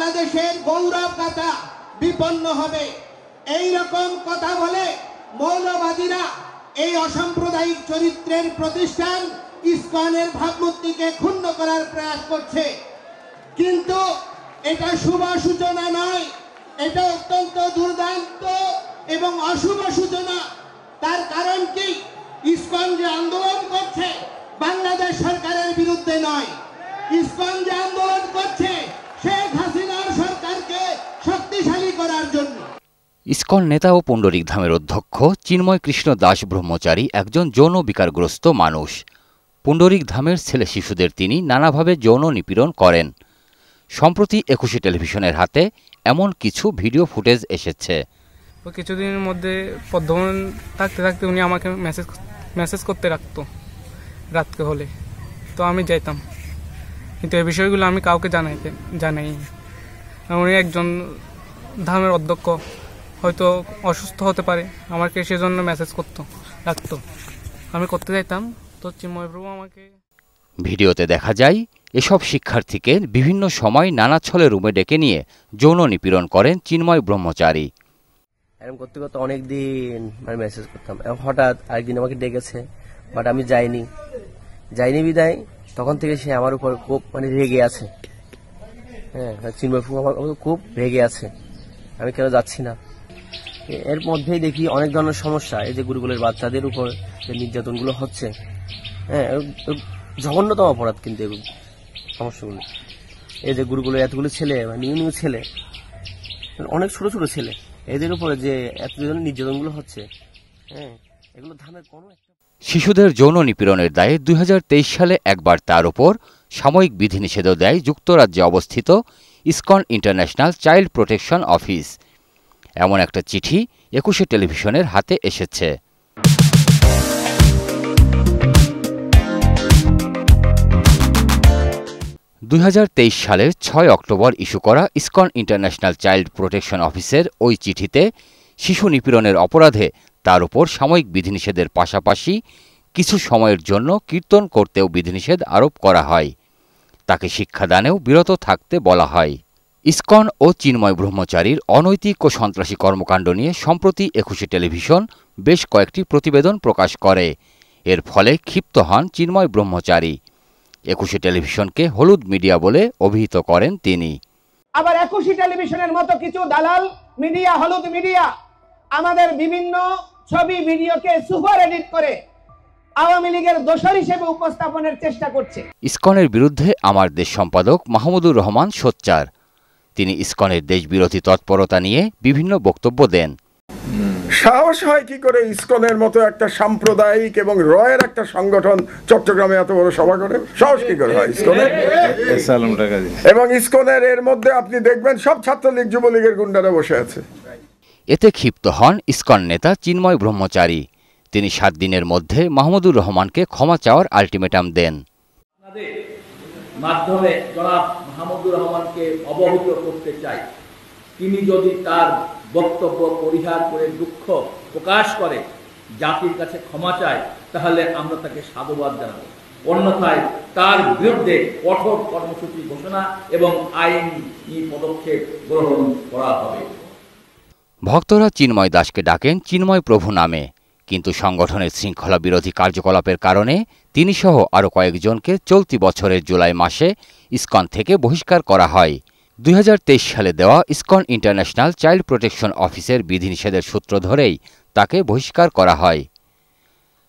বাংলাদেশের গৌরব গাথা বিপন্ন হবে। এই রকম কথা বলে মৌলবাদীরা এই অসাম্প্রদায়িক চরিত্রের প্রতিষ্ঠান ইসকনের ভাবমূর্তিকে ক্ষুণ্ণ করার প্রয়াস করছে। কিন্তু এটা শুভ সূচনা নয়, এটা অত্যন্ত দুর্দান্ত এবং অশুভ সূচনা। তার কারণ কি? ইসকন যে আন্দোলন করছে বাংলাদেশ সরকারের বিরুদ্ধে নয়, ইসকন যে আন্দোলন করছে শেখ হাসিনার সরকারকে শক্তিশালী করার জন্য। ইসকন নেতা ও পুণ্ডরিক ধামের অধ্যক্ষ চিন্ময় কৃষ্ণ দাস ব্রহ্মচারী একজন যৌন বিকারগ্রস্ত মানুষ। পুণ্ডরিক ধামের ছেলে শিশুদের তিনি নানাভাবে যৌন নিপীড়ন করেন। সম্প্রতি 21 টেলিভিশনের হাতে এমন কিছু ভিডিও ফুটেজ এসেছে। কিছুদিনের মধ্যে পদ্মমন থাকতে থাকতে উনি আমাকে মেসেজ করতে রাখতো রাতকে হলে, তো আমি যাইতাম, কিন্তু এই বিষয়গুলো আমি কাউকে জানাই। উনি একজন ধামের অধ্যক্ষ, হয়তো অসুস্থ হতে পারে, আমাকে সেজন্য মেসেজ রাখতো, আমি করতে যাইতাম। তো চিন্ময় প্রভু আমাকে ভিডিওতে দেখা যায় এসব শিক্ষার্থীকে বিভিন্ন সময় নানা ছলে রুমে ডেকে নিয়ে যৌন নিপীড়ন করেন চিন্ময় ব্রহ্মচারী। এরকম করতে করতে অনেকদিন মেসেজ করতাম, হঠাৎ আরেকদিন আমাকে ডেকেছে, বাট আমি যাইনি বিদায় তখন থেকে সে আমার উপর খুব রেগে আছে। হ্যাঁ, চিন্ময় প্রভু আমার খুব রেগে আছে, আমি কেন যাচ্ছি না। এর মধ্যেই দেখি অনেক ধরনের সমস্যা, এই যে গুরুকুলের বাচ্চাদের উপর যে নির্যাতনগুলো হচ্ছে, হ্যাঁ, জঘন্যতম অপরাধ। কিন্তু এগুলো সমস্যাগুলো, এই যে গুরুকুলের এতগুলো ছেলে, নিউ ছেলে, অনেক ছোট ছোট ছেলে, এদের উপরে যে এত ধরনের নির্যাতনগুলো হচ্ছে, হ্যাঁ, এগুলো ধামের কোনো একটা। শিশুদের যৌন নিপীড়নের দায়ে 2023 সালে একবার তার উপর সাময়িক বিধিনিষেধও দেয় যুক্তরাজ্যে অবস্থিত ISKCON international child protection office. এমন একটা চিঠি 21 টেলিভিশনের হাতে এসেছে। 2023 সালের 6 অক্টোবর ইস্যু করা ইসকন ইন্টারন্যাশনাল চাইল্ড প্রোটেকশন অফিসের ওই চিঠিতে শিশু নিপীড়নের অপরাধে তার উপর সাময়িক বিধিনিষেধের পাশাপাশি কিছু সময়ের জন্য কীর্তন করতেও বিধিনিষেধ আরোপ করা হয়। তাকে শিক্ষাদানেও বিরত থাকতে বলা হয়। ইসকন ও চিন্ময় ব্রহ্মচারীর অনৈতিক ও সন্ত্রাসী কর্মকাণ্ড নিয়ে সম্প্রতি 21 টেলিভিশন বেশ কয়েকটি প্রতিবেদন প্রকাশ করে। এর ফলে ক্ষিপ্ত হন চিন্ময় ব্রহ্মচারী। 21 টেলিভিশনকে হলুদ মিডিয়া বলে অভিহিত করেন তিনি। আবার 21 টেলিভিশনের মতো কিছু দালাল মিডিয়া, হলুদ মিডিয়া, আমাদের বিভিন্ন ছবি ভিডিওকে সুপার এডিট করে আওয়ামী লীগের দোষর হিসেবে উপস্থাপনের চেষ্টা করছে। ইসকনের বিরুদ্ধে আমার দেশ সম্পাদক মাহমুদুর রহমান সোচ্চার। তিনি ইসকনের দেশবিরোধী তৎপরতা নিয়ে বিভিন্ন বক্তব্য দেন। সাহস হয় কি করে ইসকনের মতো একটা সাম্প্রদায়িক এবং রয়ের একটা সংগঠন চট্টগ্রামে এত বড় সভা করে? সাহস কি করে হয় ইসকনের? এবং ইসকনের এর মধ্যে আপনি দেখবেন সব ছাত্রলীগ যুবলীগের গুন্ডারা বসে আছে। এতে ক্ষিপ্ত হন ইসকন নেতা চিন্ময় ব্রহ্মচারী। তিনি 7 দিনের মধ্যে মাহমুদুর রহমানকে ক্ষমা চাওয়ার আলটিমেটাম দেন। মাধ্যমে জনাব মাহমুদুর রহমানকে অবহিত করতে চাই, তিনি যদি তার বক্তব্য পরিহার করে দুঃখ প্রকাশ করে জাতির কাছে ক্ষমা চায়, তাহলে আমরা তাকে সাধুবাদ জানাবো। অন্যথায় তার বিরুদ্ধে কঠোর কর্মসূচি ঘোষণা এবং আইনি পদক্ষেপ গ্রহণ করা হবে। ভক্তরা চিন্ময় দাসকে ডাকেন চিন্ময় প্রভু নামে, কিন্তু সংগঠনের শৃঙ্খলা বিরোধী কার্যকলাপের কারণে তিনি সহ আরও কয়েকজনকে চলতি বছরের জুলাই মাসে ইসকন থেকে বহিষ্কার করা হয়। 2023 সালে দেওয়া ইসকন ইন্টারন্যাশনাল চাইল্ড প্রোটেকশন অফিসের বিধিনিষেধের সূত্র ধরেই তাকে বহিষ্কার করা হয়।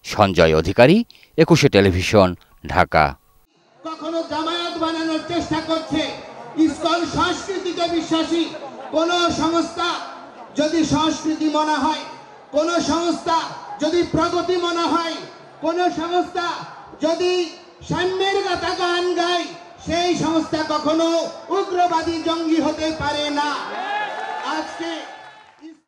সঞ্জয় অধিকারী, 21 টেলিভিশন, ঢাকা। কখনো জামায়াত বানানোর চেষ্টা করছে। ইসকন সংস্কৃতিতে বিশ্বাসী। কোন সংস্থা যদি সংস্কৃতি মনে হয়, কোন সংস্থা যদি প্রগতি মনে হয়, কোন সংস্থা যদি সাম্যের গাথা গান গায়, সেই সংস্থা কখনো উগ্রবাদী জঙ্গি হতে পারে না। আজকে